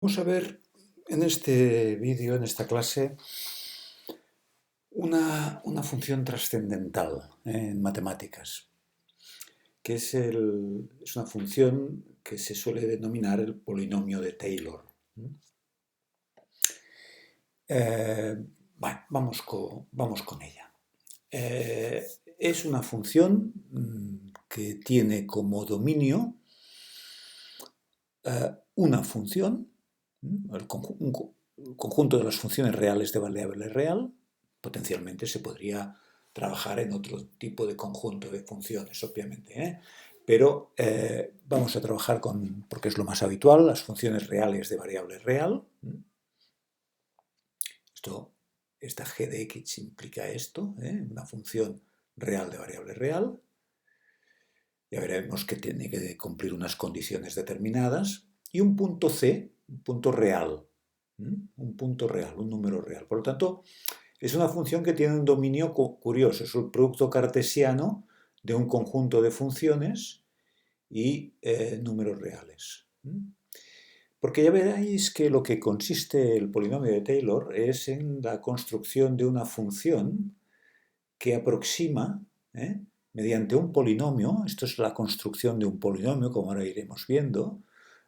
Vamos a ver en este vídeo, en esta clase, una función trascendental en matemáticas, que es una función que se suele denominar el polinomio de Taylor. Bueno, vamos con ella. Es una función que tiene como dominio una función, un conjunto de las funciones reales de variable real. Potencialmente se podría trabajar en otro tipo de conjunto de funciones, obviamente, pero vamos a trabajar porque es lo más habitual, las funciones reales de variable real. Esta g de x implica esto, una función real de variable real. Ya veremos que tiene que cumplir unas condiciones determinadas. Y un punto c, un punto real, un número real. Por lo tanto, es una función que tiene un dominio curioso, es el producto cartesiano de un conjunto de funciones y números reales. Porque ya veréis que lo que consiste el polinomio de Taylor es en la construcción de una función que aproxima, mediante un polinomio, esto es la construcción de un polinomio, como ahora iremos viendo,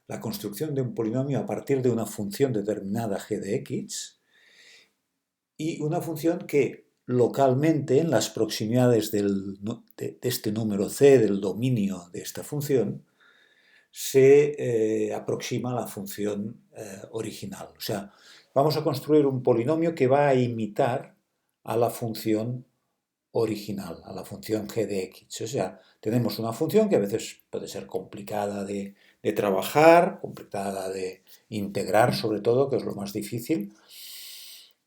la construcción de un polinomio a partir de una función determinada g de x, y una función que localmente en las proximidades de este número c, del dominio de esta función, se aproxima a la función original. O sea, vamos a construir un polinomio que va a imitar a la función original, a la función g de x. O sea, tenemos una función que a veces puede ser complicada de trabajar, complicada de integrar sobre todo, que es lo más difícil,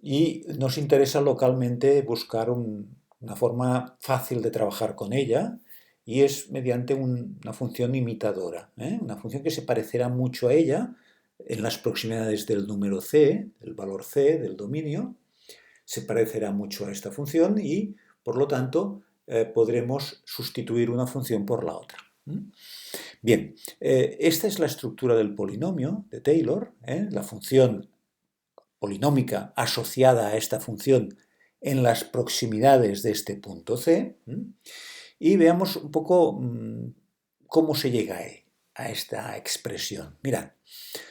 y nos interesa localmente buscar una forma fácil de trabajar con ella, y es mediante una función imitadora, una función que se parecerá mucho a ella en las proximidades del número c, el valor c del dominio, se parecerá mucho a esta función y, por lo tanto, podremos sustituir una función por la otra. Bien, esta es la estructura del polinomio de Taylor, la función polinómica asociada a esta función en las proximidades de este punto C, y veamos un poco cómo se llega a esta expresión. Mirad,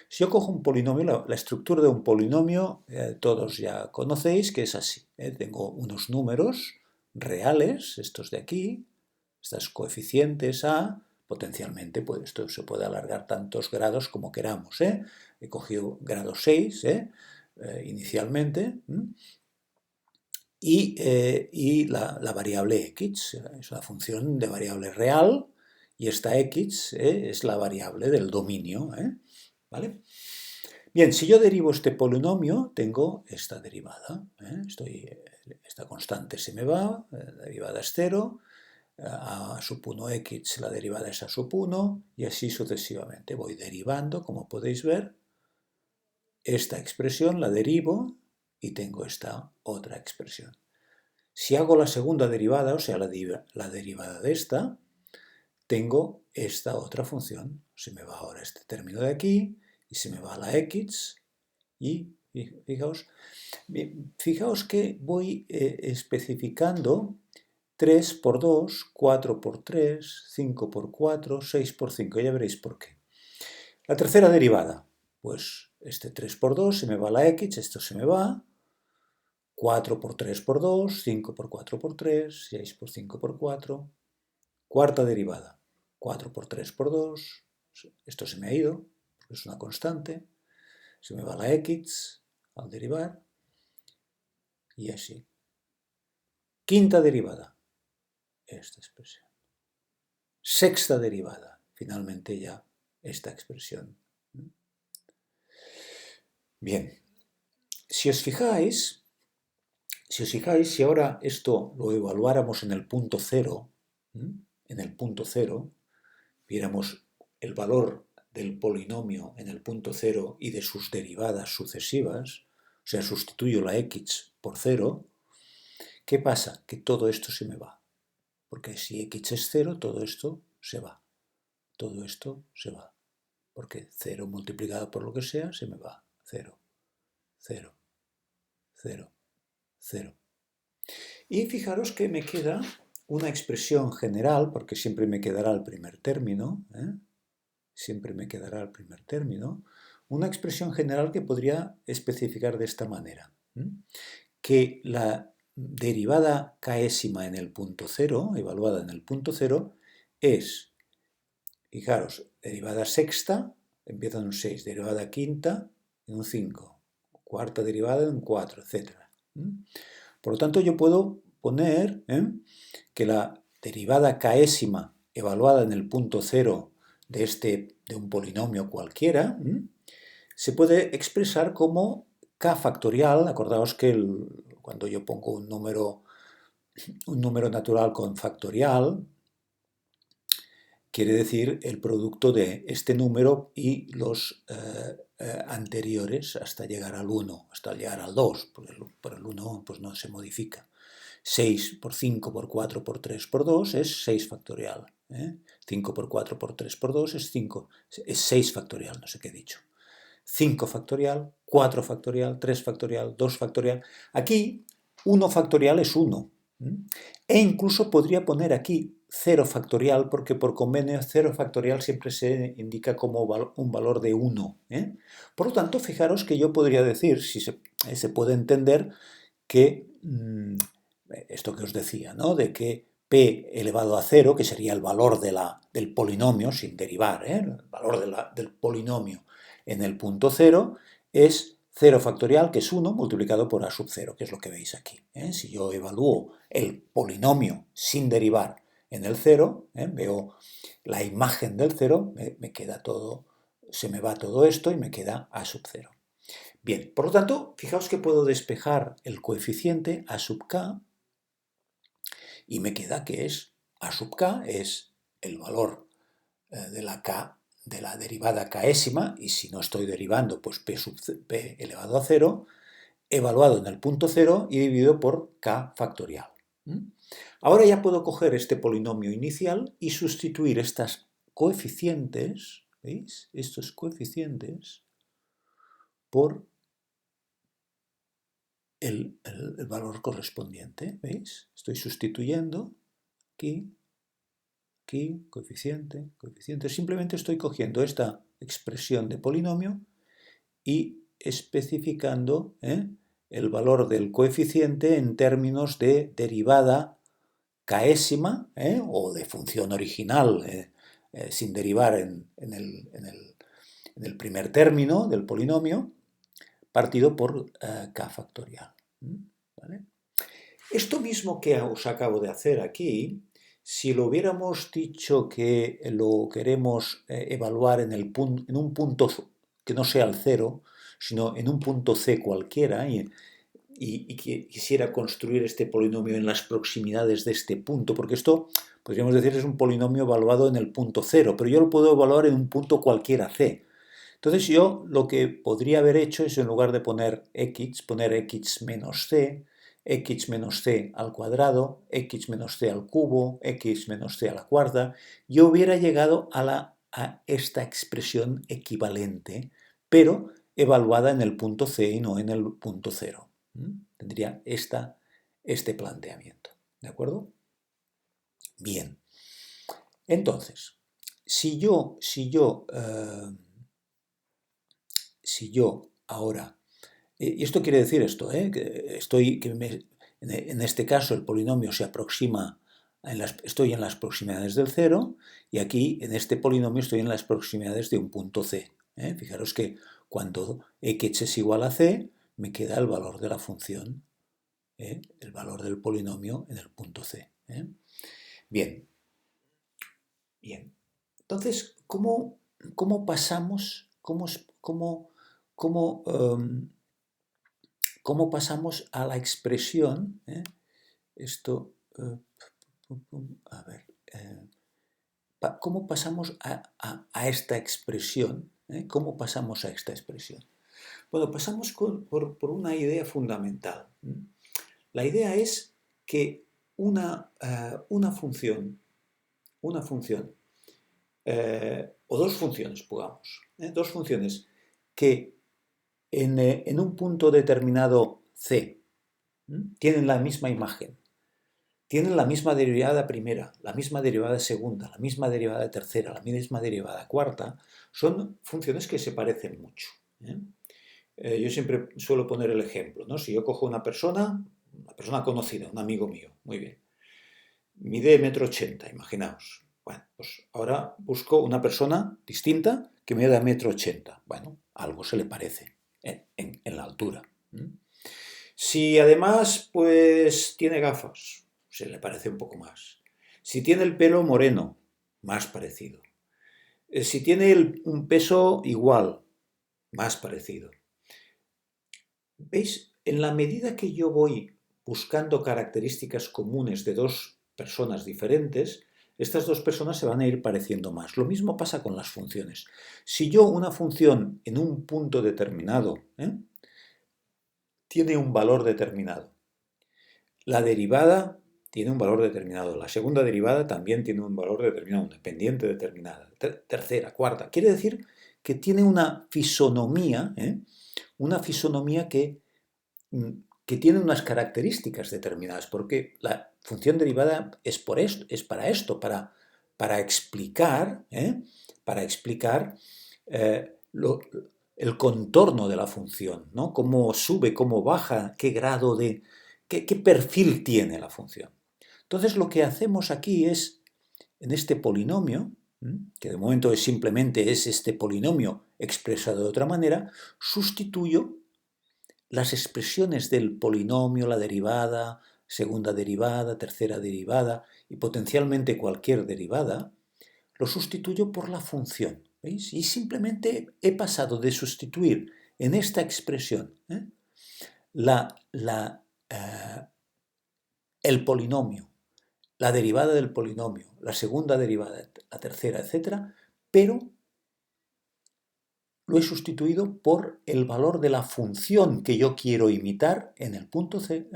si yo cojo un polinomio, la estructura de un polinomio todos ya conocéis que es así. Tengo unos números reales, estos de aquí, estos coeficientes A, potencialmente pues esto se puede alargar tantos grados como queramos. He cogido grado 6 inicialmente, y la variable x es una función de variable real, y esta x es la variable del dominio. ¿Vale? Bien, si yo derivo este polinomio, tengo esta derivada. Esta constante se me va, la derivada es 0, a sub 1 x la derivada es a sub 1, y así sucesivamente. Voy derivando, como podéis ver, esta expresión la derivo y tengo esta otra expresión. Si hago la segunda derivada, o sea, la derivada de esta, tengo esta otra función. Se me va ahora este término de aquí y se me va la x, y fijaos que voy especificando 3 por 2, 4 por 3, 5 por 4, 6 por 5. Ya veréis por qué. La tercera derivada, pues este 3 por 2 se me va la x, esto se me va. 4 por 3 por 2, 5 por 4 por 3, 6 por 5 por 4. Cuarta derivada, 4 por 3 por 2, esto se me ha ido, es una constante, se me va la x al derivar, y así. Quinta derivada, esta expresión. Sexta derivada, finalmente ya esta expresión. Bien, si os fijáis, si ahora esto lo evaluáramos en el punto cero, viéramos el valor del polinomio en el punto cero y de sus derivadas sucesivas, o sea, sustituyo la x por 0, ¿qué pasa? Que todo esto se me va. Porque si x es 0, todo esto se va. Todo esto se va. porque 0 multiplicado por lo que sea se me va. 0, 0, 0, 0. Y fijaros que me queda una expresión general, porque siempre me quedará el primer término, siempre me quedará el primer término, una expresión general que podría especificar de esta manera, que la derivada késima en el punto cero, evaluada en el punto cero, es, fijaros, derivada sexta, empieza en un 6, derivada quinta en un 5, cuarta derivada en un 4, etc. Por lo tanto, yo puedo poner que la derivada késima evaluada en el punto cero de un polinomio cualquiera se puede expresar como k factorial. Acordaos que cuando yo pongo un número natural con factorial, quiere decir el producto de este número y los anteriores hasta llegar al 1, hasta llegar al 2, porque por el 1 pues no se modifica. 6 por 5 por 4 por 3 por 2 es 6 factorial. 5 por 4 por 3 por 2 es 5, es 6 factorial, no sé qué he dicho. 5 factorial, 4 factorial, 3 factorial, 2 factorial. Aquí 1 factorial es 1. E incluso podría poner aquí 0 factorial, porque por convenio 0 factorial siempre se indica como un valor de 1. Por lo tanto, fijaros que yo podría decir, si se puede entender, que esto que os decía, ¿no? De que p elevado a 0, que sería el valor del polinomio, sin derivar, el valor del polinomio en el punto 0, es 0 factorial, que es 1, multiplicado por a sub 0, que es lo que veis aquí. Si yo evalúo el polinomio sin derivar en el 0, veo la imagen del 0, me queda todo, se me va todo esto y me queda a sub 0. Bien, por lo tanto, fijaos que puedo despejar el coeficiente a sub k y me queda que es a sub k es el valor de la k, de la derivada késima, y si no estoy derivando, pues p elevado a 0, evaluado en el punto 0 y dividido por k factorial. Ahora ya puedo coger este polinomio inicial y sustituir estas coeficientes, ¿veis? Estos coeficientes por el valor correspondiente, ¿veis? Estoy sustituyendo aquí, coeficiente, coeficiente. Simplemente estoy cogiendo esta expresión de polinomio y especificando el valor del coeficiente en términos de derivada késima o de función original sin derivar en el primer término del polinomio, partido por k factorial. ¿Vale? Esto mismo que os acabo de hacer aquí, si lo hubiéramos dicho que lo queremos evaluar en un punto que no sea el 0, sino en un punto c cualquiera, y que quisiera construir este polinomio en las proximidades de este punto, porque esto, podríamos decir, es un polinomio evaluado en el punto 0, pero yo lo puedo evaluar en un punto cualquiera c. Entonces yo lo que podría haber hecho es, en lugar de poner x menos c, x menos c al cuadrado, x menos c al cubo, x menos c a la cuarta, yo hubiera llegado a esta expresión equivalente, pero evaluada en el punto c y no en el punto 0. Tendría este planteamiento. ¿De acuerdo? Bien. Entonces, si yo ahora, y esto quiere decir esto, en este caso el polinomio se aproxima, estoy en las proximidades del 0, y aquí en este polinomio estoy en las proximidades de un punto c. Fijaros que cuando x es igual a c, me queda el valor de la función, el valor del polinomio en el punto c. Bien. Entonces, ¿cómo pasamos, cómo pasamos a la expresión? ¿Cómo pasamos a esta expresión? ¿Cómo pasamos a esta expresión? Bueno, pasamos por una idea fundamental. La idea es que una función o dos funciones, pongamos, dos funciones que en un punto determinado C tienen la misma imagen, tienen la misma derivada primera, la misma derivada segunda, la misma derivada tercera, la misma derivada cuarta, son funciones que se parecen mucho. Yo siempre suelo poner el ejemplo, ¿no? Si yo cojo una persona conocida, un amigo mío, muy bien, mide 1,80 m, imaginaos. Bueno, pues ahora busco una persona distinta que mida 1,80 m. Bueno, algo se le parece en la altura. Si además, pues, tiene gafas, se le parece un poco más. Si tiene el pelo moreno, más parecido. Si tiene un peso igual, más parecido. ¿Veis? En la medida que yo voy buscando características comunes de dos personas diferentes, estas dos personas se van a ir pareciendo más. Lo mismo pasa con las funciones. Si yo una función en un punto determinado tiene un valor determinado, la derivada tiene un valor determinado, la segunda derivada también tiene un valor determinado, una pendiente determinada, tercera, cuarta. Quiere decir que tiene una fisonomía que tiene unas características determinadas, porque la función derivada es para esto, para explicar, el contorno de la función, ¿no? Cómo sube, cómo baja, qué grado qué perfil tiene la función. Entonces lo que hacemos aquí es, en este polinomio, que de momento simplemente es este polinomio expresado de otra manera, sustituyo las expresiones del polinomio, la derivada, segunda derivada, tercera derivada y potencialmente cualquier derivada, lo sustituyo por la función. ¿Veis? Y simplemente he pasado de sustituir en esta expresión el polinomio, la derivada del polinomio, la segunda derivada, la tercera, etc., pero lo he sustituido por el valor de la función que yo quiero imitar en el punto C,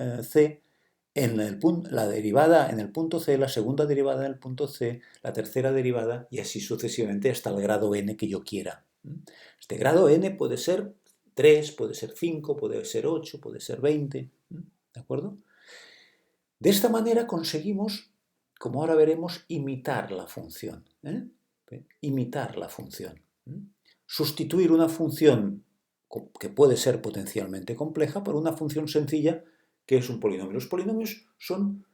la derivada en el punto C, la segunda derivada en el punto C, la tercera derivada y así sucesivamente hasta el grado n que yo quiera. Este grado n puede ser 3, puede ser 5, puede ser 8, puede ser 20, ¿de acuerdo? De esta manera conseguimos, como ahora veremos, imitar la función. Imitar la función. Sustituir una función que puede ser potencialmente compleja por una función sencilla que es un polinomio. Los polinomios son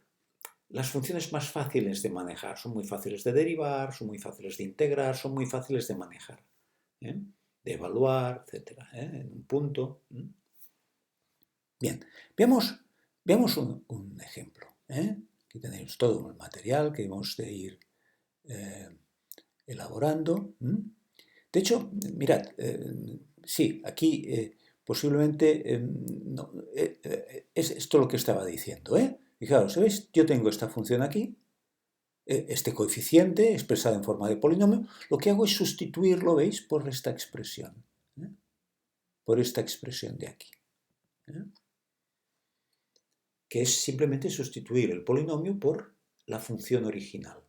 las funciones más fáciles de manejar, son muy fáciles de derivar, son muy fáciles de integrar, son muy fáciles de manejar, de evaluar, etc. En un punto. Bien, veamos un ejemplo. Aquí tenéis todo el material que hemos de ir elaborando. De hecho, mirad, sí, aquí posiblemente es esto lo que estaba diciendo. Fijaros, ¿sabéis? Yo tengo esta función aquí, este coeficiente expresado en forma de polinomio. Lo que hago es sustituirlo, ¿veis? Por esta expresión. Por esta expresión de aquí. Que es simplemente sustituir el polinomio por la función original.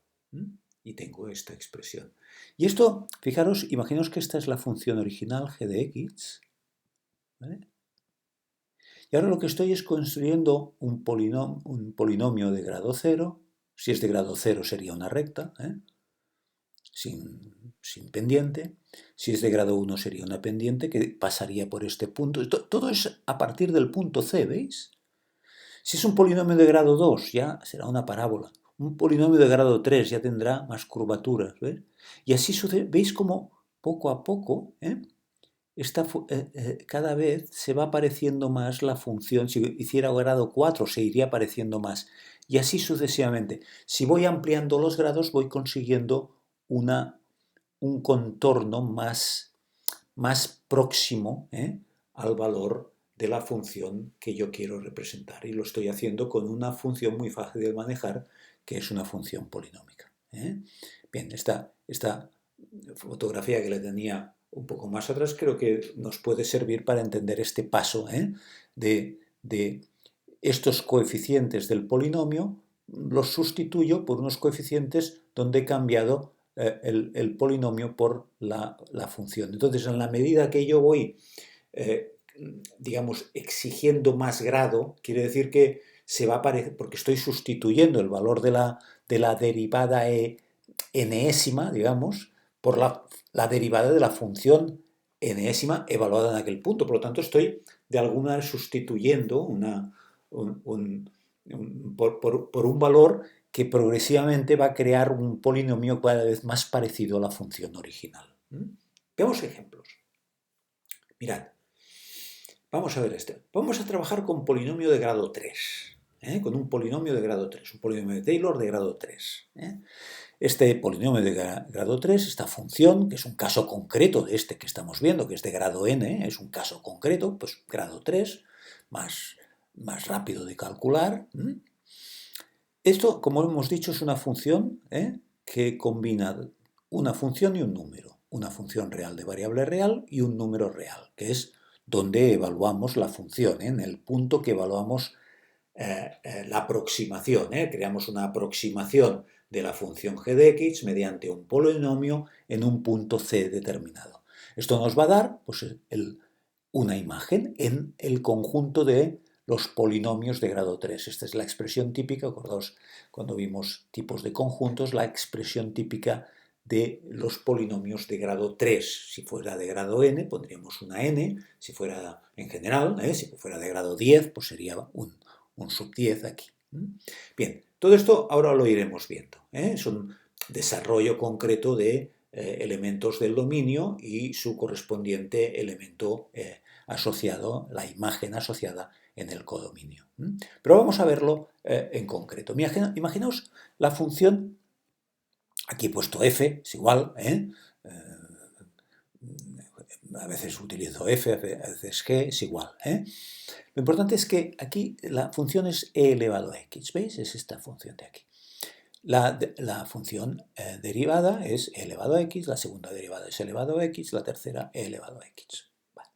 Y tengo esta expresión. Y esto, fijaros, imaginaos que esta es la función original g de x. ¿Vale? Y ahora lo que estoy es construyendo un polinomio de grado 0. Si es de grado 0 sería una recta, sin pendiente. Si es de grado 1 sería una pendiente que pasaría por este punto. Todo es a partir del punto C, ¿veis? Si es un polinomio de grado 2 ya será una parábola. Un polinomio de grado 3 ya tendrá más curvaturas, ¿ves? Y así sucede. ¿Veis cómo poco a poco cada vez se va pareciendo más la función? Si hiciera grado 4 se iría pareciendo más. Y así sucesivamente. Si voy ampliando los grados voy consiguiendo un contorno más próximo al valor de la función que yo quiero representar. Y lo estoy haciendo con una función muy fácil de manejar, que es una función polinómica. Bien, esta fotografía que le tenía un poco más atrás creo que nos puede servir para entender este paso de estos coeficientes del polinomio, los sustituyo por unos coeficientes donde he cambiado el polinomio por la función. Entonces, en la medida que yo voy, digamos, exigiendo más grado, quiere decir que se va a aparecer, porque estoy sustituyendo el valor de la derivada enésima, digamos, por la derivada de la función enésima evaluada en aquel punto. Por lo tanto, estoy de alguna manera sustituyendo por un valor que progresivamente va a crear un polinomio cada vez más parecido a la función original. Veamos ejemplos. Mirad, vamos a ver este. Vamos a trabajar con polinomio de grado 3. Con un polinomio de grado 3, un polinomio de Taylor de grado 3. Este polinomio de grado 3, esta función, que es un caso concreto de este que estamos viendo, que es de grado n, es un caso concreto, pues grado 3, más rápido de calcular. Esto, como hemos dicho, es una función que combina una función y un número, una función real de variable real y un número real, que es donde evaluamos la función, en el punto que evaluamos la aproximación. Creamos una aproximación de la función g de x mediante un polinomio en un punto c determinado. Esto nos va a dar pues, una imagen en el conjunto de los polinomios de grado 3. Esta es la expresión típica, acordaos cuando vimos tipos de conjuntos, la expresión típica de los polinomios de grado 3. Si fuera de grado n, pondríamos una n, si fuera en general, si fuera de grado 10, pues sería un sub 10 aquí. Bien, todo esto ahora lo iremos viendo. Es un desarrollo concreto de elementos del dominio y su correspondiente elemento asociado, la imagen asociada en el codominio. Pero vamos a verlo en concreto. Imaginaos la función, aquí he puesto f, es igual, a veces utilizo f, a veces g, es igual. Lo importante es que aquí la función es e elevado a x, ¿veis? Es esta función de aquí. La función derivada es e elevado a x, la segunda derivada es e elevado a x, la tercera e elevado a x. Vale.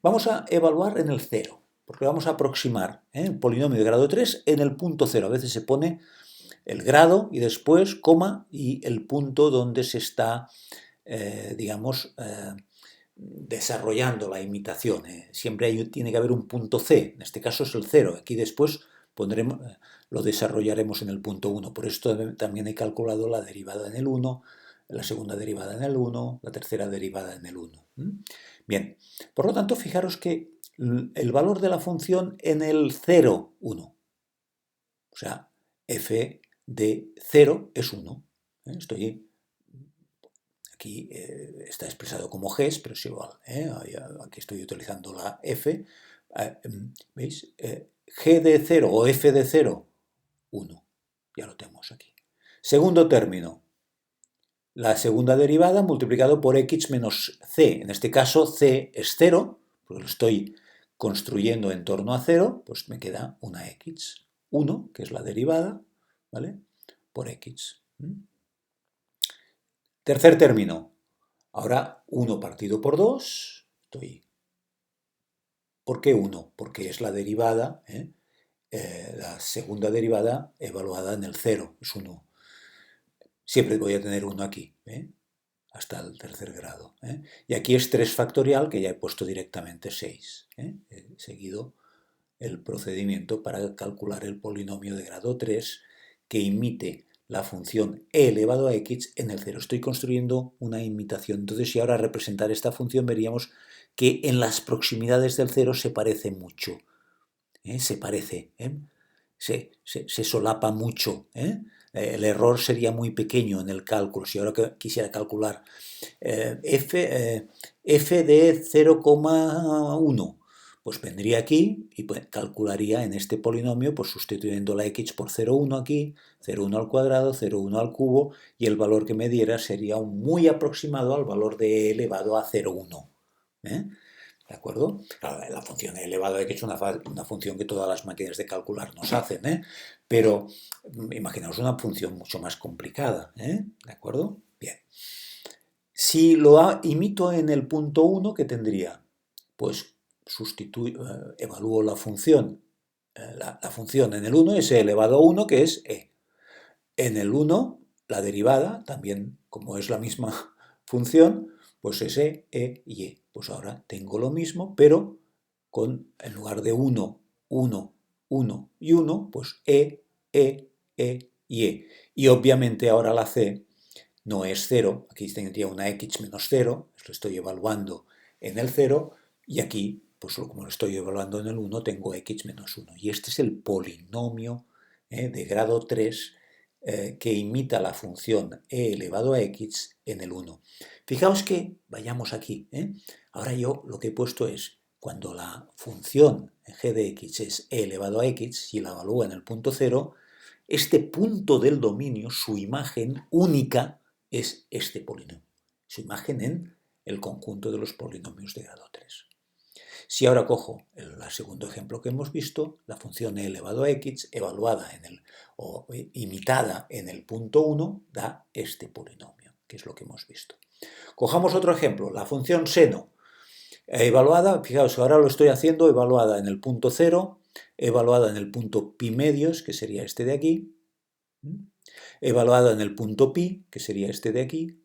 Vamos a evaluar en el 0, porque vamos a aproximar el polinomio de grado 3 en el punto 0. A veces se pone el grado y después coma y el punto donde se está, digamos, desarrollando la imitación. Siempre tiene que haber un punto C, en este caso es el 0. Aquí después lo desarrollaremos en el punto 1. Por esto también he calculado la derivada en el 1, la segunda derivada en el 1, la tercera derivada en el 1. Bien, por lo tanto, fijaros que el valor de la función en el 0, 1. O sea, f de 0 es 1. Aquí está expresado como Gs, pero es igual. Aquí estoy utilizando la f. ¿Veis? G de 0 o f de 0, 1. Ya lo tenemos aquí. Segundo término. La segunda derivada multiplicado por x menos c. En este caso c es 0, porque lo estoy construyendo en torno a 0, pues me queda una x. 1, que es la derivada, ¿vale? Por x. Tercer término. Ahora 1 partido por 2. ¿Por qué 1? Porque es la derivada, la segunda derivada evaluada en el 0, es 1. Siempre voy a tener 1 aquí, hasta el tercer grado. Y aquí es 3 factorial, que ya he puesto directamente 6. He seguido el procedimiento para calcular el polinomio de grado 3 que imite la función e elevado a x en el 0. Estoy construyendo una imitación. Entonces, si ahora representar esta función, veríamos que en las proximidades del 0 se parece mucho. Se parece. Se solapa mucho. El error sería muy pequeño en el cálculo. Si ahora quisiera calcular f de 0,1, pues vendría aquí y calcularía en este polinomio, pues sustituyendo la x por 0,1 aquí, 0,1 al cuadrado, 0,1 al cubo, y el valor que me diera sería muy aproximado al valor de e elevado a 0,1. ¿De acuerdo? Claro, la función e elevado a x es una función que todas las máquinas de calcular nos hacen, pero imaginaos una función mucho más complicada. ¿De acuerdo? Bien. Si lo imito en el punto 1, ¿qué tendría? Pues evalúo la función. La función en el 1 es e elevado a 1, que es e. En el 1 la derivada, también como es la misma función, pues es y e. Pues ahora tengo lo mismo, pero en lugar de 1, 1, 1 y 1, pues y e. Y obviamente ahora la c no es 0, aquí tendría una x menos 0, lo estoy evaluando en el 0, y aquí, pues como lo estoy evaluando en el 1, tengo x menos 1. Y este es el polinomio de grado 3 que imita la función e elevado a x en el 1. Fijaos que, vayamos aquí, ahora yo lo que he puesto es, cuando la función g de x es e elevado a x, si la evalúo en el punto 0, este punto del dominio, su imagen única, es este polinomio. Su imagen en el conjunto de los polinomios de grado 3. Si ahora cojo el segundo ejemplo que hemos visto, la función e elevado a x, evaluada o imitada en el punto 1, da este polinomio, que es lo que hemos visto. Cojamos otro ejemplo, la función seno, evaluada, fijaos, ahora lo estoy haciendo evaluada en el punto 0, evaluada en el punto pi medios, que sería este de aquí, evaluada en el punto pi, que sería este de aquí,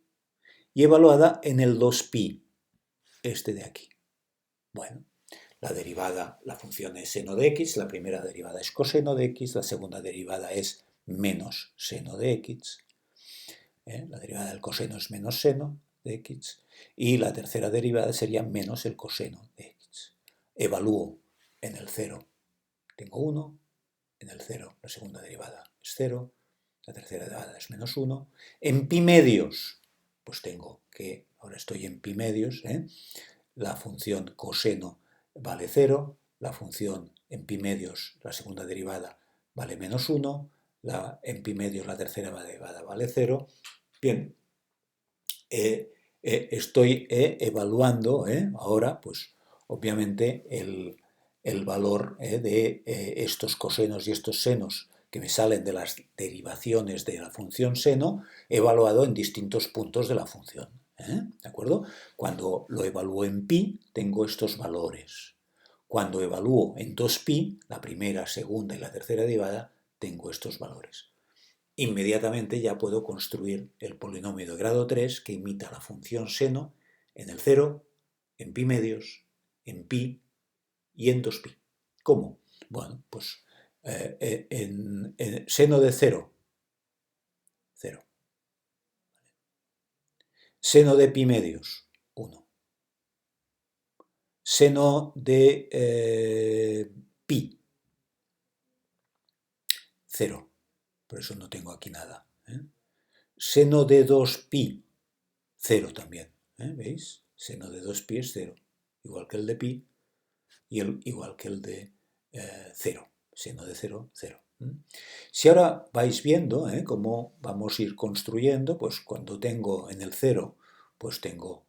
y evaluada en el 2pi, este de aquí. Bueno, la derivada, la función es seno de x, la primera derivada es coseno de x, la segunda derivada es menos seno de x, la derivada del coseno es menos seno de x, y la tercera derivada sería menos el coseno de x. Evalúo en el 0, tengo 1, en el 0 la segunda derivada es 0, la tercera derivada es menos 1. En pi medios, pues tengo que, ahora estoy en pi medios, la función coseno vale 0, la función en pi medios, la segunda derivada, vale menos 1, en pi medios la tercera derivada vale 0. Bien, estoy evaluando ahora, pues obviamente el valor de estos cosenos y estos senos que me salen de las derivaciones de la función seno, evaluado en distintos puntos de la función. ¿De acuerdo? Cuando lo evalúo en pi, tengo estos valores. Cuando evalúo en 2pi, la primera, segunda y la tercera derivada, tengo estos valores. Inmediatamente ya puedo construir el polinomio de grado 3 que imita la función seno en el 0, en pi medios, en pi y en 2pi. ¿Cómo? Bueno, pues en seno de 0, 0. Seno de pi medios, 1. Seno de pi, 0. Por eso no tengo aquí nada. Seno de 2pi, 0 también. ¿Veis? Seno de 2pi es 0. Igual que el de pi y igual que el de 0. Seno de 0, 0. Si ahora vais viendo cómo vamos a ir construyendo, pues cuando tengo en el 0, pues tengo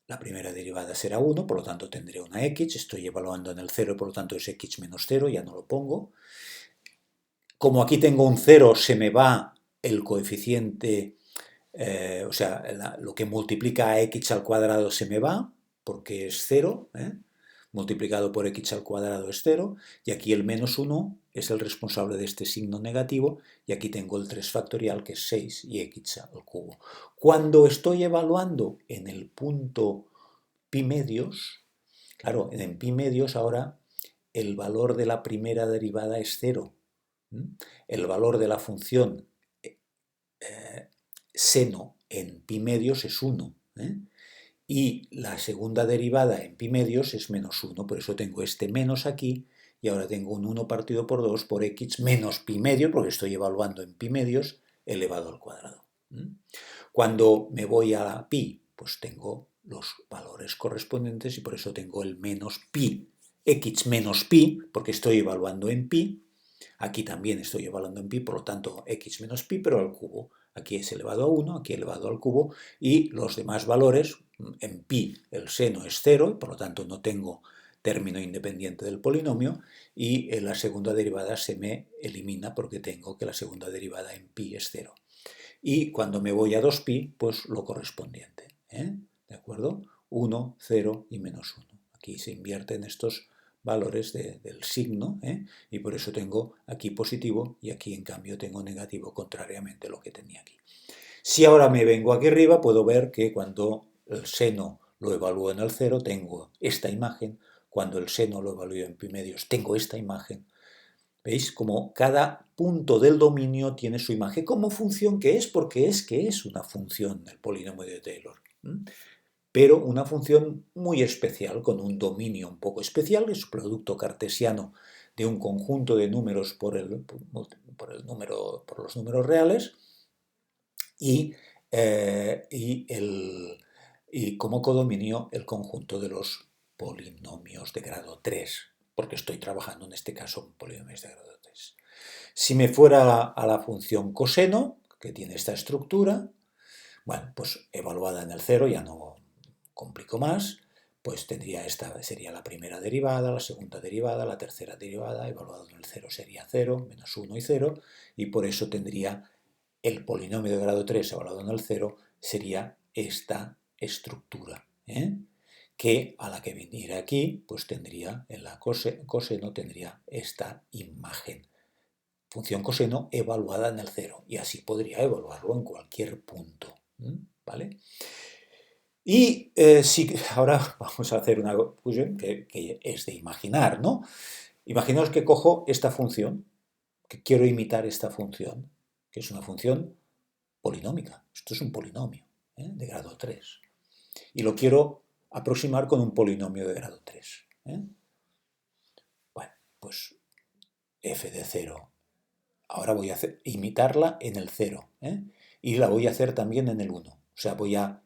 la primera derivada será 1, por lo tanto tendré una x, estoy evaluando en el 0, por lo tanto es x menos 0, ya no lo pongo. Como aquí tengo un 0, se me va el coeficiente, o sea, lo que multiplica a x al cuadrado se me va, porque es 0, multiplicado por x al cuadrado es 0, y aquí el menos 1 es el responsable de este signo negativo, y aquí tengo el 3 factorial, que es 6, y x al cubo. Cuando estoy evaluando en el punto pi medios, claro, en pi medios ahora el valor de la primera derivada es 0. El valor de la función seno en pi medios es 1. Y la segunda derivada en pi medios es menos 1, por eso tengo este menos aquí, y ahora tengo un 1 partido por 2 por x menos pi medios, porque estoy evaluando en pi medios, elevado al cuadrado. Cuando me voy a pi, pues tengo los valores correspondientes y por eso tengo el menos pi, x menos pi, porque estoy evaluando en pi. Aquí también estoy evaluando en pi, por lo tanto x menos pi, pero al cubo. Aquí es elevado a 1, aquí elevado al cubo, y los demás valores, en pi el seno es 0, por lo tanto no tengo término independiente del polinomio, y en la segunda derivada se me elimina porque tengo que la segunda derivada en pi es 0. Y cuando me voy a 2pi, pues lo correspondiente. ¿De acuerdo? 1, 0 y menos 1. Aquí se invierten estos valores del signo, y por eso tengo aquí positivo y aquí en cambio tengo negativo, contrariamente a lo que tenía aquí. Si ahora me vengo aquí arriba, puedo ver que cuando el seno lo evalúo en el 0, tengo esta imagen, cuando el seno lo evalúo en pi medios, tengo esta imagen. ¿Veis? Como cada punto del dominio tiene su imagen como función que es, porque es que es una función del polinomio de Taylor. Pero una función muy especial, con un dominio un poco especial, es un producto cartesiano de un conjunto de números por los números reales, y como codominio el conjunto de los polinomios de grado 3, porque estoy trabajando en este caso con polinomios de grado 3. Si me fuera a la función coseno, que tiene esta estructura, bueno, pues evaluada en el 0, ya no complico más, pues tendría esta, sería la primera derivada, la segunda derivada, la tercera derivada, evaluado en el 0 sería 0, menos 1 y 0, y por eso tendría el polinomio de grado 3 evaluado en el 0, sería esta estructura, que a la que viniera aquí, pues tendría, en la coseno tendría esta imagen. Función coseno evaluada en el 0, y así podría evaluarlo en cualquier punto, ¿vale? Y ahora vamos a hacer una conclusión que es de imaginar, ¿no? Imaginaos que cojo esta función, que quiero imitar esta función, que es una función polinómica. Esto es un polinomio de grado 3. Y lo quiero aproximar con un polinomio de grado 3. Bueno, pues f de 0. Ahora voy a imitarla en el 0. Y la voy a hacer también en el 1. O sea, voy a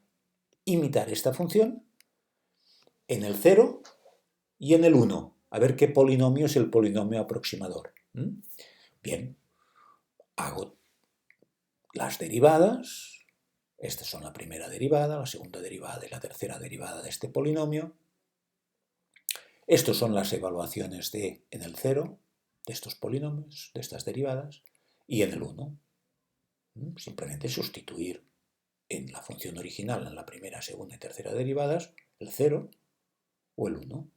imitar esta función en el 0 y en el 1. A ver qué polinomio es el polinomio aproximador. Bien, hago las derivadas. Estas son la primera derivada, la segunda derivada y la tercera derivada de este polinomio. Estos son las evaluaciones en el 0 de estos polinomios, de estas derivadas, y en el 1. Simplemente sustituir en la función original, en la primera, segunda y tercera derivadas, el 0 o el 1,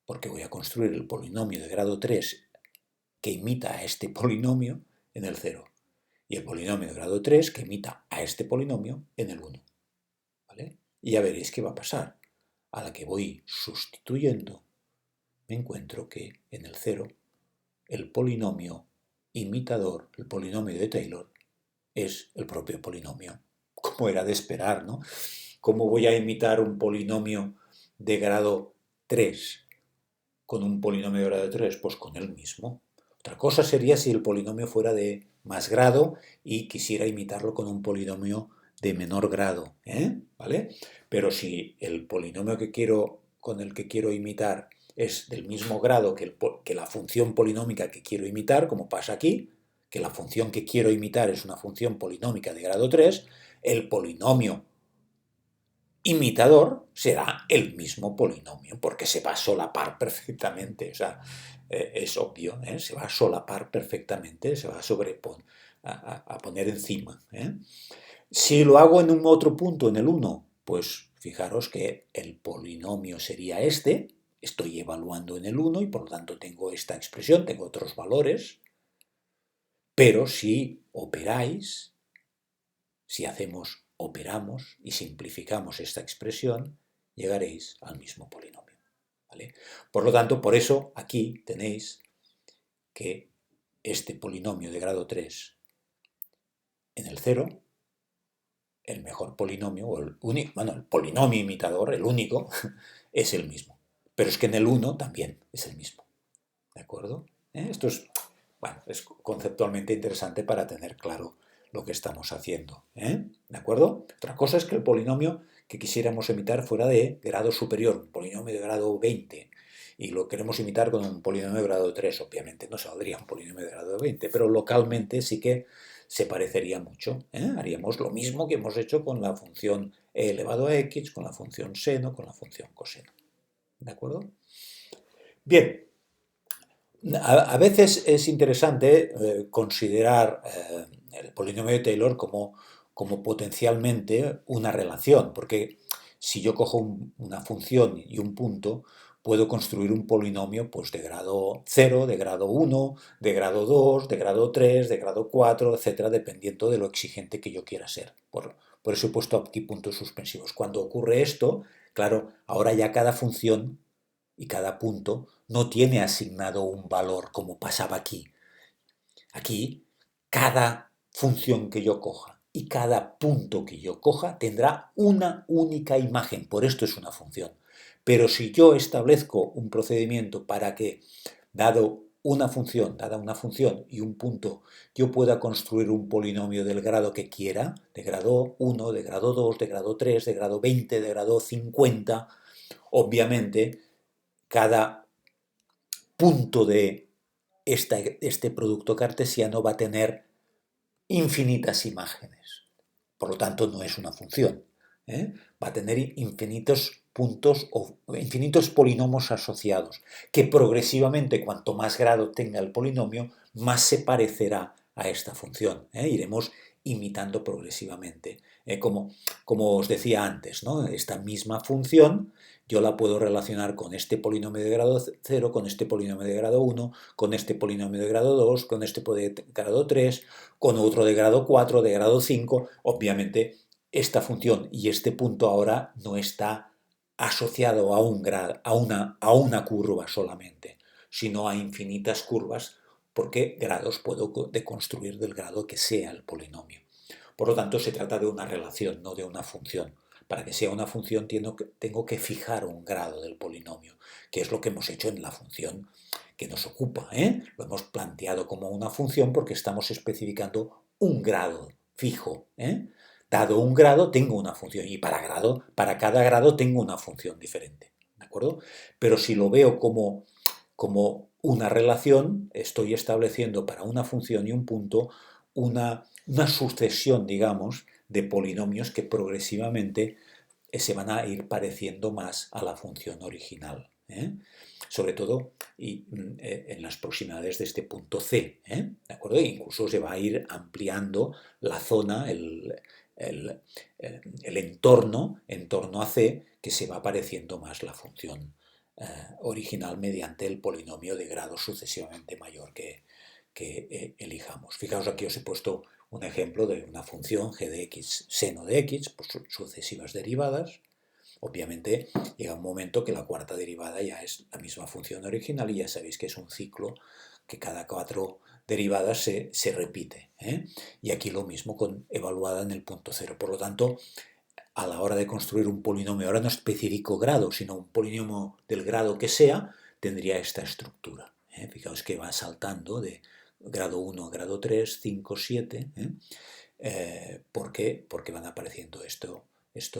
porque voy a construir el polinomio de grado 3 que imita a este polinomio en el 0, y el polinomio de grado 3 que imita a este polinomio en el 1. ¿Vale? Y ya veréis qué va a pasar. A la que voy sustituyendo, me encuentro que en el 0 el polinomio imitador, el polinomio de Taylor, es el propio polinomio, como era de esperar, ¿no? ¿Cómo voy a imitar un polinomio de grado 3 con un polinomio de grado 3? Pues con el mismo. Otra cosa sería si el polinomio fuera de más grado y quisiera imitarlo con un polinomio de menor grado, ¿vale? Pero si el polinomio con el que quiero imitar es del mismo grado que la función polinómica que quiero imitar, como pasa aquí, que la función que quiero imitar es una función polinómica de grado 3, el polinomio imitador será el mismo polinomio, porque se va a solapar perfectamente, o sea, es obvio, se va a solapar perfectamente, se va a poner encima. Si lo hago en un otro punto, en el 1, pues fijaros que el polinomio sería este, estoy evaluando en el 1 y por lo tanto tengo esta expresión, tengo otros valores, pero si operáis, si operamos y simplificamos esta expresión, llegaréis al mismo polinomio, ¿vale? Por lo tanto, por eso aquí tenéis que este polinomio de grado 3 en el 0, el mejor polinomio, o el polinomio imitador, el único, es el mismo. Pero es que en el 1 también es el mismo, ¿de acuerdo? Esto es conceptualmente interesante para tener claro lo que estamos haciendo, ¿de acuerdo? Otra cosa es que el polinomio que quisiéramos imitar fuera de grado superior, un polinomio de grado 20, y lo queremos imitar con un polinomio de grado 3, obviamente no saldría un polinomio de grado 20, pero localmente sí que se parecería mucho. Haríamos lo mismo que hemos hecho con la función e elevado a x, con la función seno, con la función coseno. ¿De acuerdo? Bien. A veces es interesante considerar el polinomio de Taylor como potencialmente una relación, porque si yo cojo una función y un punto, puedo construir un polinomio pues, de grado 0, de grado 1, de grado 2, de grado 3, de grado 4, etcétera, dependiendo de lo exigente que yo quiera ser. Por eso he puesto aquí puntos suspensivos. Cuando ocurre esto, claro, ahora ya cada función y cada punto no tiene asignado un valor como pasaba aquí. Aquí, cada función que yo coja y cada punto que yo coja tendrá una única imagen, por esto es una función. Pero si yo establezco un procedimiento para que, dada una función y un punto, yo pueda construir un polinomio del grado que quiera, de grado 1, de grado 2, de grado 3, de grado 20, de grado 50, obviamente cada punto de este producto cartesiano va a tener infinitas imágenes. Por lo tanto, no es una función. Va a tener infinitos puntos o infinitos polinomios asociados, que progresivamente, cuanto más grado tenga el polinomio, más se parecerá a esta función. Iremos imitando progresivamente. Como os decía antes, ¿no? Esta misma función yo la puedo relacionar con este polinomio de grado 0, con este polinomio de grado 1, con este polinomio de grado 2, con este de grado 3, con otro de grado 4, de grado 5. Obviamente, esta función y este punto ahora no está asociado a una curva solamente, sino a infinitas curvas, porque grados puedo deconstruir del grado que sea el polinomio. Por lo tanto, se trata de una relación, no de una función. Para que sea una función tengo que fijar un grado del polinomio, que es lo que hemos hecho en la función que nos ocupa. Lo hemos planteado como una función porque estamos especificando un grado fijo. Dado un grado, tengo una función y para cada grado tengo una función diferente. ¿De acuerdo? Pero si lo veo como una relación, estoy estableciendo para una función y un punto una sucesión, digamos, de polinomios que progresivamente se van a ir pareciendo más a la función original. Sobre todo en las proximidades de este punto C. ¿De acuerdo? E incluso se va a ir ampliando la zona, el, entorno en torno a C, que se va pareciendo más la función original mediante el polinomio de grado sucesivamente mayor que elijamos. Fijaos, aquí os he puesto un ejemplo de una función g de x seno de x, por sucesivas derivadas. Obviamente llega un momento que la cuarta derivada ya es la misma función original y ya sabéis que es un ciclo que cada 4 derivadas se repite. Y aquí lo mismo evaluada en el punto cero. Por lo tanto, a la hora de construir un polinomio, ahora no especifico grado, sino un polinomio del grado que sea, tendría esta estructura. Fijaos que va saltando de grado 1 a grado 3, 5, 7. ¿Por qué? Porque van apareciendo esto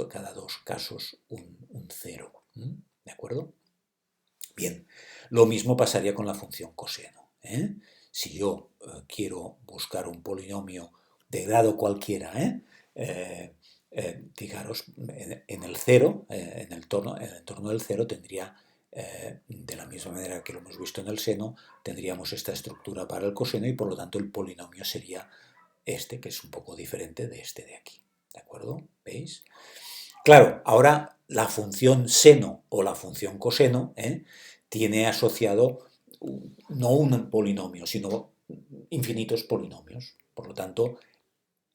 cada dos casos un 0. ¿De acuerdo? Bien, lo mismo pasaría con la función coseno. Si yo quiero buscar un polinomio de grado cualquiera, fijaros, en el 0, en el entorno del 0 tendría, de la misma manera que lo hemos visto en el seno, tendríamos esta estructura para el coseno y por lo tanto el polinomio sería este, que es un poco diferente de este de aquí. ¿De acuerdo? ¿Veis? Claro, ahora la función seno o la función coseno tiene asociado no un polinomio, sino infinitos polinomios. Por lo tanto,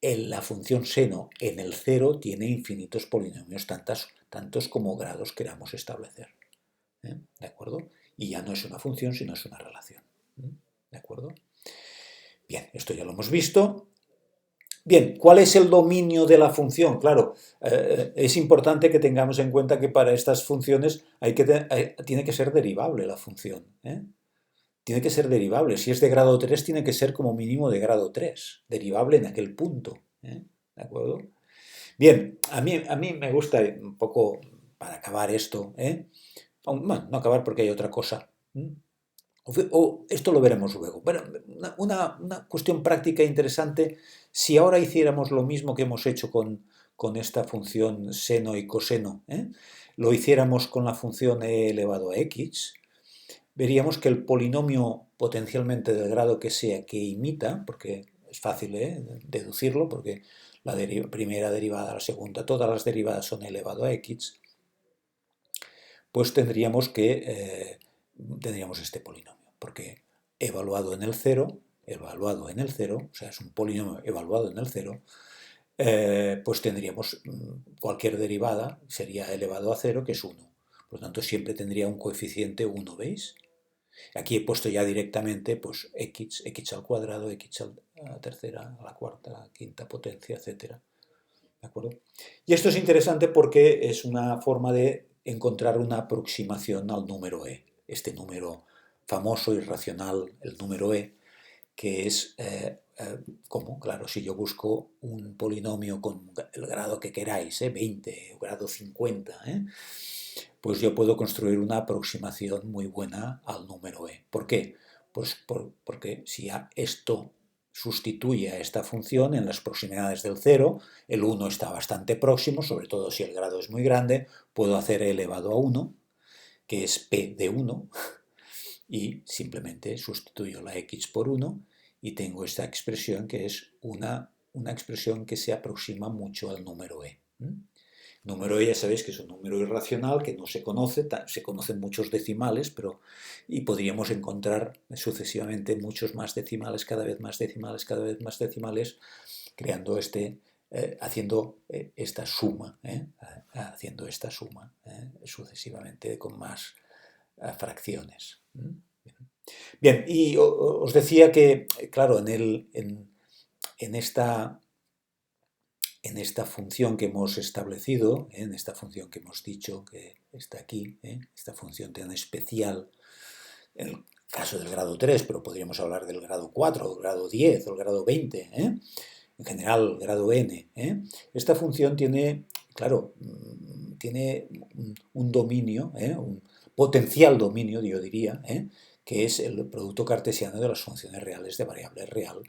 la función seno en el 0 tiene infinitos polinomios, tantos como grados queramos establecer. ¿De acuerdo? Y ya no es una función, sino es una relación. ¿De acuerdo? Bien, esto ya lo hemos visto. Bien, ¿cuál es el dominio de la función? Claro, es importante que tengamos en cuenta que para estas funciones tiene que ser derivable la función. Tiene que ser derivable. Si es de grado 3, tiene que ser como mínimo de grado 3, derivable en aquel punto. ¿De acuerdo? Bien, a mí me gusta un poco, para acabar esto, bueno, no acabar porque hay otra cosa. O esto lo veremos luego. Bueno, una cuestión práctica interesante, si ahora hiciéramos lo mismo que hemos hecho con esta función seno y coseno, lo hiciéramos con la función e elevado a x, veríamos que el polinomio potencialmente del grado que sea que imita, porque es fácil deducirlo, porque la primera derivada, la segunda, todas las derivadas son elevado a x, pues tendríamos este polinomio, porque evaluado en el cero, o sea, es un polinomio evaluado en el cero, pues tendríamos cualquier derivada, sería elevado a cero, que es 1. Por lo tanto, siempre tendría un coeficiente 1, ¿veis? Aquí he puesto ya directamente pues x al cuadrado, x a la tercera, a la cuarta, a la quinta potencia, etcétera. ¿De acuerdo? Y esto es interesante porque es una forma de encontrar una aproximación al número e. Este número famoso y racional, el número e, que es como, claro, si yo busco un polinomio con el grado que queráis, 20 o grado 50, pues yo puedo construir una aproximación muy buena al número e. ¿Por qué? Pues porque si esto sustituye a esta función en las proximidades del cero, el 1 está bastante próximo, sobre todo si el grado es muy grande, puedo hacer e elevado a 1, que es p de 1, y simplemente sustituyo la x por 1 y tengo esta expresión que es una expresión que se aproxima mucho al número e. Número e ya sabéis que es un número irracional que no se conoce, se conocen muchos decimales, y podríamos encontrar sucesivamente muchos más decimales, cada vez más decimales, cada vez más decimales, creando haciendo esta suma, sucesivamente con más fracciones. Bien, y os decía que, claro, en esta función que hemos establecido, en esta función que hemos dicho que está aquí, esta función tan especial, en el caso del grado 3, pero podríamos hablar del grado 4, o el grado 10, o el grado 20, en general el grado n, esta función tiene, claro, tiene un dominio, un potencial dominio, yo diría, que es el producto cartesiano de las funciones reales de variable real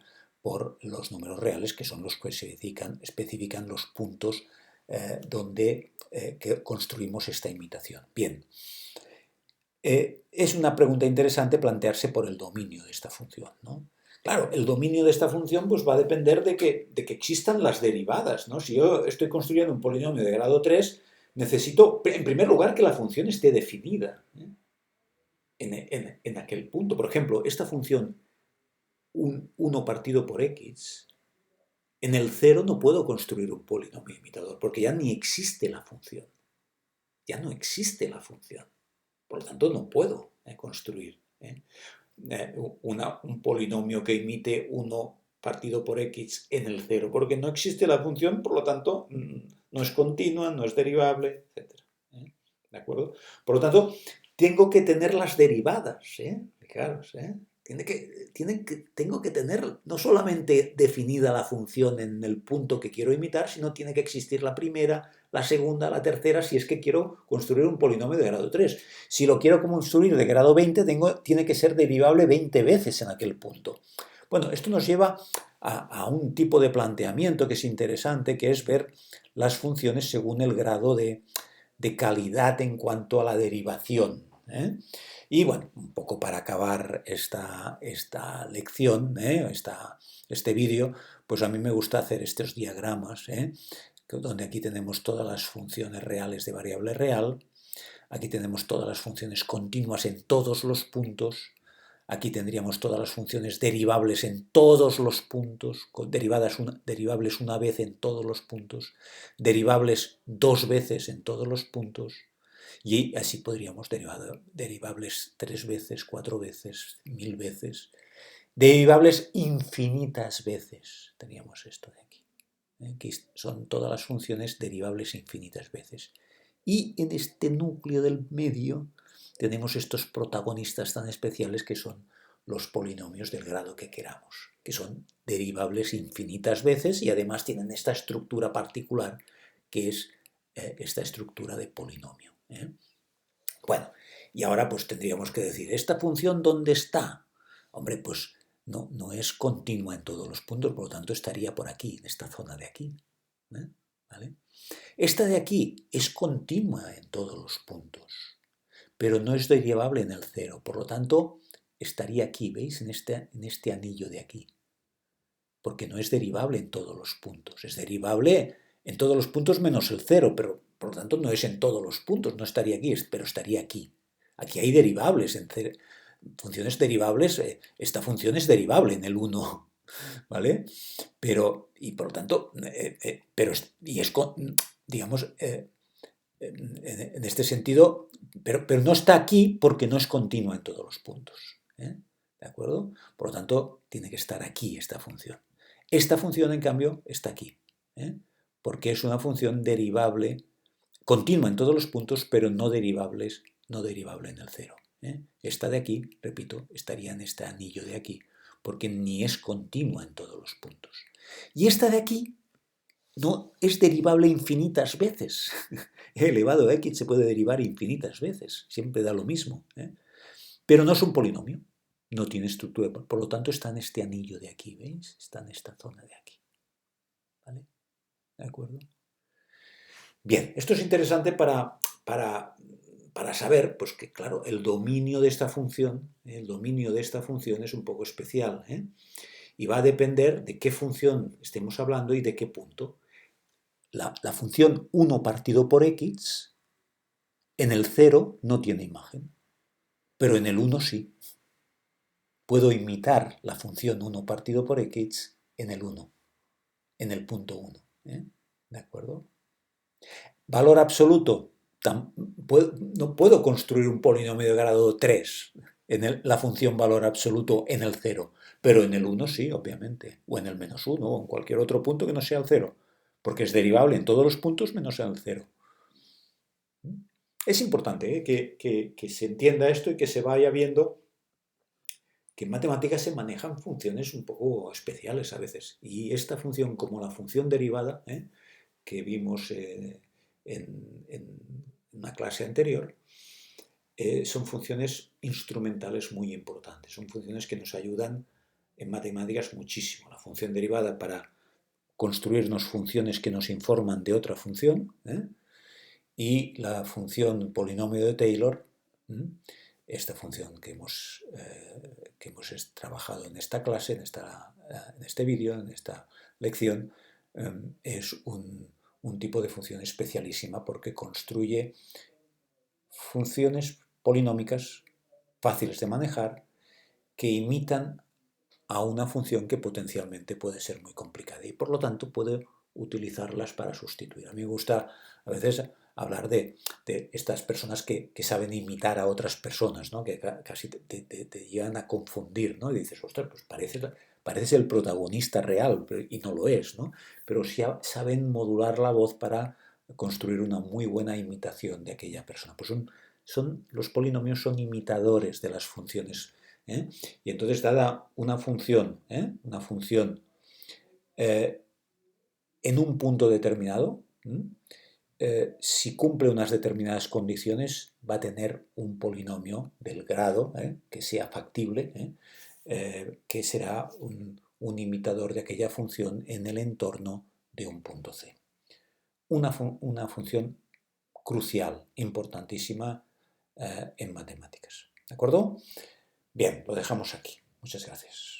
por los números reales, que son los que especifican los puntos donde construimos esta imitación. Bien, es una pregunta interesante plantearse por el dominio de esta función, ¿no? Claro, el dominio de esta función pues, va a depender de que existan las derivadas, ¿no? Si yo estoy construyendo un polinomio de grado 3, necesito, en primer lugar, que la función esté definida en aquel punto. Por ejemplo, esta función 1 partido por x, en el 0 no puedo construir un polinomio imitador, porque ya ni existe la función. Ya no existe la función. Por lo tanto, no puedo construir un polinomio que imite 1 partido por x en el 0, porque no existe la función, por lo tanto, no es continua, no es derivable, etc. ¿De acuerdo? Por lo tanto, tengo que tener las derivadas, fijaros, tengo que tener no solamente definida la función en el punto que quiero imitar, sino tiene que existir la primera, la segunda, la tercera, si es que quiero construir un polinomio de grado 3. Si lo quiero construir de grado 20, tiene que ser derivable 20 veces en aquel punto. Bueno, esto nos lleva a un tipo de planteamiento que es interesante, que es ver las funciones según el grado de calidad en cuanto a la derivación. Y bueno, un poco para acabar esta lección, este vídeo, pues a mí me gusta hacer estos diagramas, donde aquí tenemos todas las funciones reales de variable real, aquí tenemos todas las funciones continuas en todos los puntos, aquí tendríamos todas las funciones derivables en todos los puntos, derivables una vez en todos los puntos, derivables 2 veces en todos los puntos, y así podríamos derivables 3 veces, 4 veces, 1000 veces, derivables infinitas veces. Teníamos esto de aquí. Aquí son todas las funciones derivables infinitas veces. Y en este núcleo del medio tenemos estos protagonistas tan especiales que son los polinomios del grado que queramos, que son derivables infinitas veces y además tienen esta estructura particular que es esta estructura de polinomio. Bueno, y ahora pues tendríamos que decir, ¿esta función dónde está? Hombre, pues no es continua en todos los puntos, por lo tanto estaría por aquí, en esta zona de aquí. ¿Vale? Esta de aquí es continua en todos los puntos, pero no es derivable en el 0, por lo tanto estaría aquí, ¿veis? En este anillo de aquí, porque no es derivable en todos los puntos, es derivable en todos los puntos menos el 0, pero por lo tanto no es en todos los puntos, no estaría aquí, pero estaría aquí. Aquí hay derivables, funciones derivables, esta función es derivable en el 1, ¿vale? Y por lo tanto, digamos, en este sentido, pero no está aquí porque no es continua en todos los puntos, ¿eh? ¿De acuerdo? Por lo tanto, tiene que estar aquí esta función. Esta función, en cambio, está aquí, ¿eh? Porque es una función derivable, continua en todos los puntos, pero no derivable en el 0. Esta de aquí, repito, estaría en este anillo de aquí, porque ni es continua en todos los puntos. Y esta de aquí no es derivable infinitas veces. Elevado a x se puede derivar infinitas veces, siempre da lo mismo, ¿eh? Pero no es un polinomio, no tiene estructura, por lo tanto está en este anillo de aquí, ¿veis? Está en esta zona de aquí, ¿vale? ¿De acuerdo? Bien, esto es interesante para saber, pues que claro, el dominio de esta función es un poco especial, ¿eh? Y va a depender de qué función estemos hablando y de qué punto. La función 1 partido por x en el 0 no tiene imagen, pero en el 1 sí. Puedo imitar la función 1 partido por x en el 1, en el punto 1, ¿eh? ¿De acuerdo? Valor absoluto. No puedo construir un polinomio de grado 3 en la función valor absoluto en el 0, pero en el 1 sí, obviamente, o en el menos 1, o en cualquier otro punto que no sea el 0, porque es derivable en todos los puntos menos en el 0. Es importante, ¿eh? que se entienda esto y que se vaya viendo que en matemáticas se manejan funciones un poco especiales a veces. Y esta función, como la función derivada, que vimos en una clase anterior, son funciones instrumentales muy importantes. Son funciones que nos ayudan en matemáticas muchísimo. La función derivada para construirnos funciones que nos informan de otra función, y la función polinomio de Taylor, esta función que hemos trabajado en esta clase, en este vídeo, en esta lección, es un tipo de función especialísima porque construye funciones polinómicas fáciles de manejar que imitan a una función que potencialmente puede ser muy complicada y por lo tanto puede utilizarlas para sustituir. A mí me gusta a veces hablar de estas personas que saben imitar a otras personas, ¿no? Que casi te llegan a confundir, ¿no? Y dices, ostras, pues parece el protagonista real, y no lo es, ¿no? Pero sí saben modular la voz para construir una muy buena imitación de aquella persona. Pues los polinomios son imitadores de las funciones, ¿eh? Y entonces, dada una función en un punto determinado, si cumple unas determinadas condiciones, va a tener un polinomio del grado que sea factible, que será un imitador de aquella función en el entorno de un punto C. Una función crucial, importantísima en matemáticas. ¿De acuerdo? Bien, lo dejamos aquí. Muchas gracias.